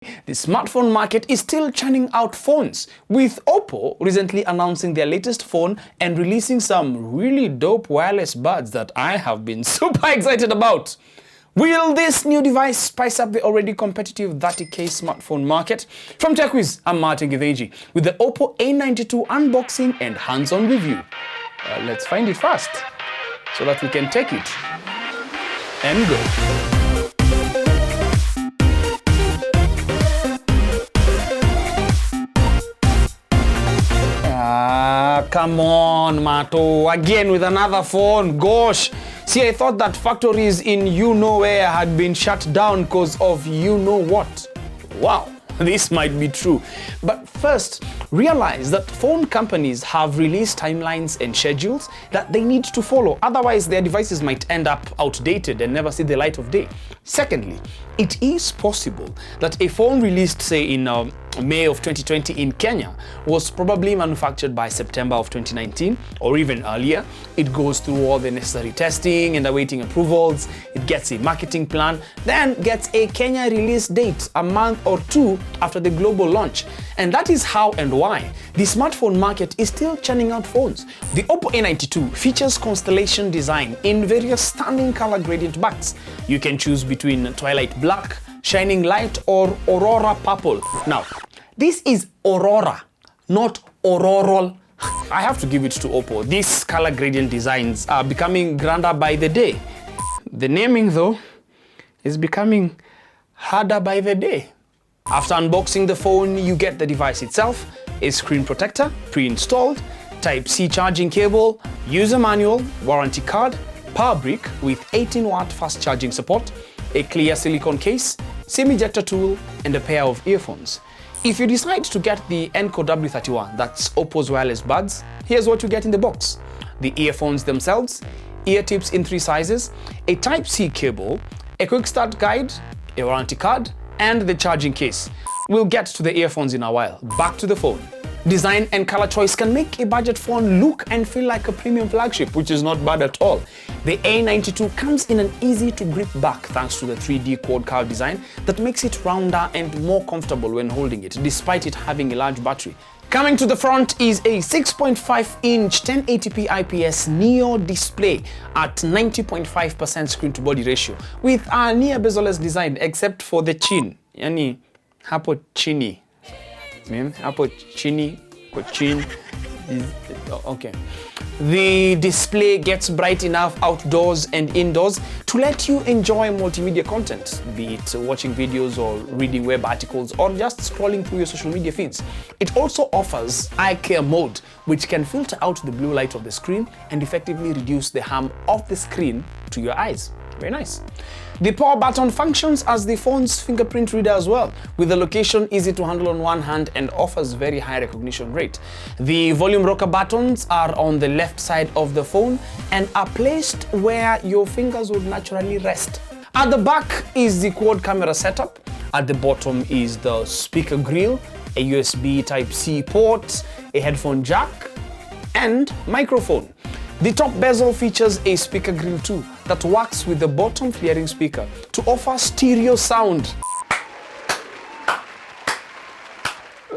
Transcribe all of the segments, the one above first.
The smartphone market is still churning out phones, with Oppo recently announcing their latest phone and releasing some really dope wireless buds that I have been super excited about. Will this new device spice up the already competitive 30K smartphone market? From Techweez, I'm Martin Giveji with the Oppo A92 unboxing and hands-on review. Let's find it fast so that we can take it and go. Come on, Mato, again with another phone. Gosh, see, I thought that factories in you-know-where had been shut down because of you-know-what. Wow, this might be true. But first, realize that phone companies have released timelines and schedules that they need to follow. Otherwise, their devices might end up outdated and never see the light of day. Secondly, it is possible that a phone released, say, in May of 2020 in Kenya was probably manufactured by September of 2019 or even earlier. It goes through all the necessary testing and awaiting approvals. It gets a marketing plan, then gets a Kenya release date a month or two after the global launch. And that is how and why the smartphone market is still churning out phones. The Oppo A92 features constellation design in various stunning color gradient backs. You can choose between twilight black, shining light, or aurora purple. Now, this is aurora, not auroral. I have to give it to Oppo. These color gradient designs are becoming grander by the day. The naming, though, is becoming harder by the day. After unboxing the phone, you get the device itself, a screen protector, pre-installed, Type-C charging cable, user manual, warranty card, power brick with 18-watt fast charging support, a clear silicone case, SIM ejector tool, and a pair of earphones. If you decide to get the Enco W31, that's Oppo's wireless buds, here's what you get in the box. The earphones themselves, ear tips in 3 sizes, a Type-C cable, a quick start guide, a warranty card, and the charging case. We'll get to the earphones in a while. Back to the phone. Design and color choice can make a budget phone look and feel like a premium flagship, which is not bad at all. The A92 comes in an easy to grip back thanks to the 3D quad curve design that makes it rounder and more comfortable when holding it, despite it having a large battery. Coming to the front is a 6.5-inch 1080p IPS Neo display at 90.5% screen-to-body ratio with a near bezel-less design except for the chin. Yani, hapo chini. Hapo chini, chin. Okay. The display gets bright enough outdoors and indoors to let you enjoy multimedia content, be it watching videos or reading web articles or just scrolling through your social media feeds. It also offers eye care mode, which can filter out the blue light of the screen and effectively reduce the harm of the screen to your eyes. Very nice. The power button functions as the phone's fingerprint reader as well, with the location easy to handle on one hand and offers very high recognition rate. The volume rocker buttons are on the left side of the phone and are placed where your fingers would naturally rest. At the back is the quad camera setup. At the bottom is the speaker grill, a USB Type-C port, a headphone jack, and microphone. The top bezel features a speaker grill too that works with the bottom flaring speaker to offer stereo sound.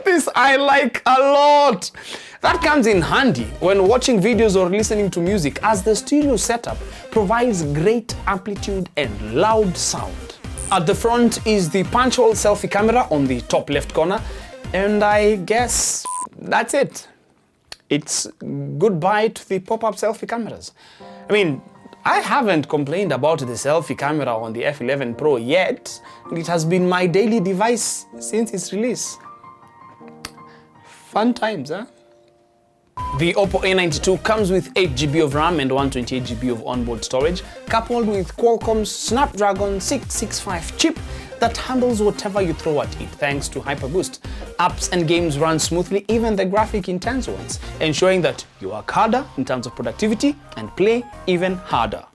This I like a lot. That comes in handy when watching videos or listening to music, as the stereo setup provides great amplitude and loud sound. At the front is the punch-hole selfie camera on the top left corner, and I guess that's it. It's goodbye to the pop-up selfie cameras. I mean, I haven't complained about the selfie camera on the F11 Pro yet, and it has been my daily device since its release. Fun times, huh? The Oppo A92 comes with 8GB of RAM and 128GB of onboard storage, coupled with Qualcomm's Snapdragon 665 chip that handles whatever you throw at it thanks to HyperBoost. Apps and games run smoothly, even the graphic-intense ones, ensuring that you work harder in terms of productivity and play even harder.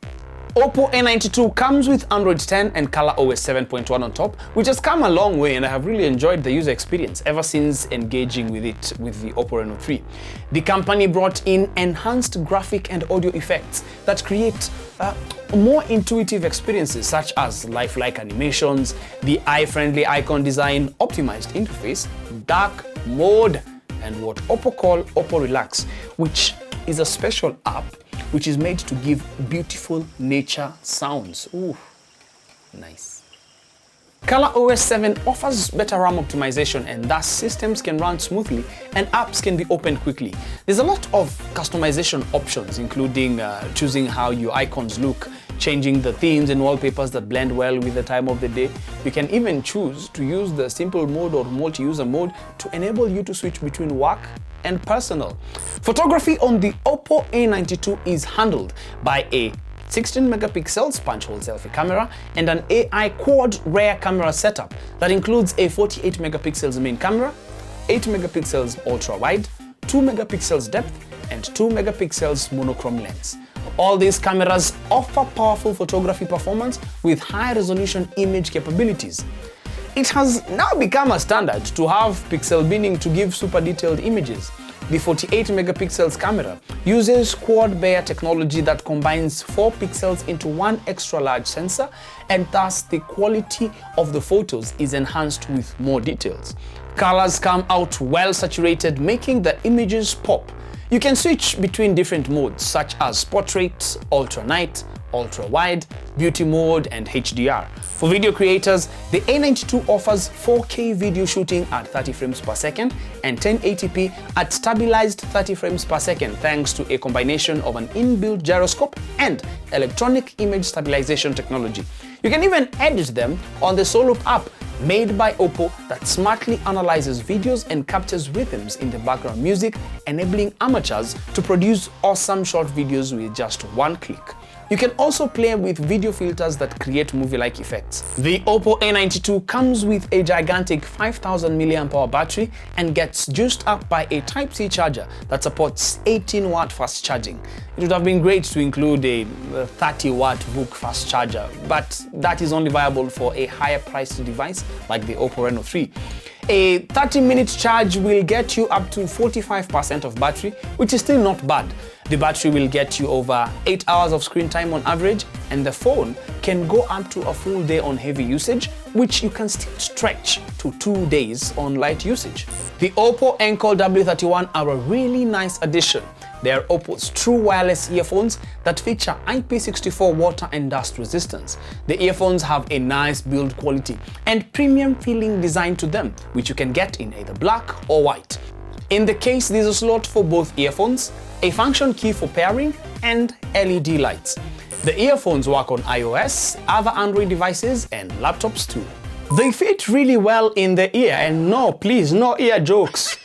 Oppo A92 comes with Android 10 and ColorOS 7.1 on top, which has come a long way, and I have really enjoyed the user experience ever since engaging with it with the Oppo Reno 3. The company brought in enhanced graphic and audio effects that create more intuitive experiences, such as lifelike animations, the eye-friendly icon design, optimized interface, dark mode, and what Oppo call Oppo Relax, which is a special app which is made to give beautiful nature sounds. Ooh, nice. ColorOS 7 offers better RAM optimization, and thus systems can run smoothly and apps can be opened quickly. There's a lot of customization options, including choosing how your icons look, changing the themes and wallpapers that blend well with the time of the day. You can even choose to use the simple mode or multi-user mode to enable you to switch between work and personal. Photography on the Oppo A92 is handled by a 16 megapixels punch-hole selfie camera and an AI quad rear camera setup that includes a 48 megapixels main camera, 8 megapixels ultra-wide, 2 megapixels depth, and 2 megapixels monochrome lens. All these cameras offer powerful photography performance with high-resolution image capabilities. It has now become a standard to have pixel binning to give super detailed images. The 48 megapixels camera uses quad Bayer technology that combines 4 pixels into one extra large sensor, and thus the quality of the photos is enhanced with more details. Colors come out well saturated, making the images pop. You can switch between different modes such as portrait, ultra night, ultra wide, beauty mode, and HDR. For video creators, the A92 offers 4K video shooting at 30 frames per second and 1080p at stabilized 30 frames per second, thanks to a combination of an inbuilt gyroscope and electronic image stabilization technology. You can even edit them on the Soloop app made by Oppo that smartly analyzes videos and captures rhythms in the background music, enabling amateurs to produce awesome short videos with just one click. You can also play with video filters that create movie-like effects. The Oppo A92 comes with a gigantic 5000 mAh battery and gets juiced up by a Type-C charger that supports 18-watt fast charging. It would have been great to include a 30-watt VOOC fast charger, but that is only viable for a higher-priced device like the Oppo Reno 3. A 30-minute charge will get you up to 45% of battery, which is still not bad. The battery will get you over 8 hours of screen time on average, and the phone can go up to a full day on heavy usage, which you can still stretch to 2 days on light usage. The Oppo Enco W31 are a really nice addition. They are Oppo's true wireless earphones that feature IP64 water and dust resistance. The earphones have a nice build quality and premium feeling design to them, which you can get in either black or white. In the case, there's a slot for both earphones, a function key for pairing, and LED lights. The earphones work on iOS, other Android devices, and laptops too. They fit really well in the ear, and no, please, no ear jokes.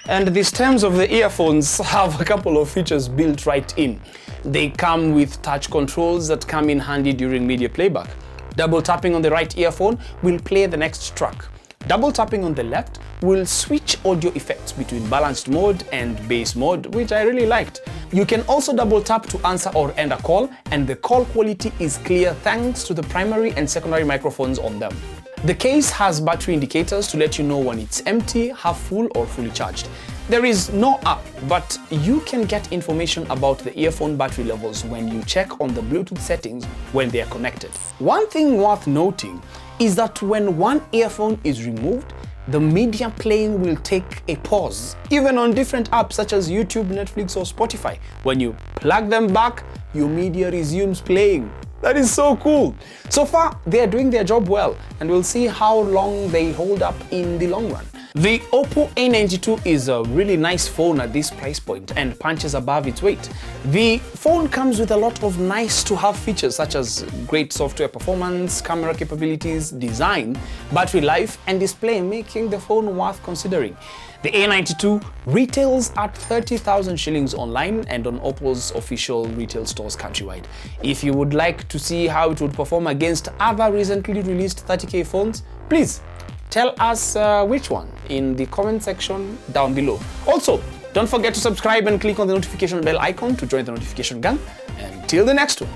And the stems of the earphones have a couple of features built right in. They come with touch controls that come in handy during media playback. Double tapping on the right earphone will play the next track. Double tapping on the left will switch audio effects between balanced mode and bass mode, which I really liked. You can also double tap to answer or end a call, and the call quality is clear thanks to the primary and secondary microphones on them. The case has battery indicators to let you know when it's empty, half full, or fully charged. There is no app, but you can get information about the earphone battery levels when you check on the Bluetooth settings when they are connected. One thing worth noting is that when one earphone is removed, the media playing will take a pause, even on different apps such as YouTube, Netflix, or Spotify. When you plug them back, your media resumes playing. That is so cool. So far, they are doing their job well, and we'll see how long they hold up in the long run. The Oppo A92 is a really nice phone at this price point and punches above its weight. The phone comes with a lot of nice to have features such as great software performance, camera capabilities, design, battery life, and display, making the phone worth considering. The A92 retails at 30,000 shillings online and on Oppo's official retail stores countrywide. If you would like to see how it would perform against other recently released 30K phones, please tell us which one in the comment section down below. Also, don't forget to subscribe and click on the notification bell icon to join the notification gang. Until the next one,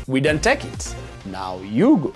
We done take it. Now you go.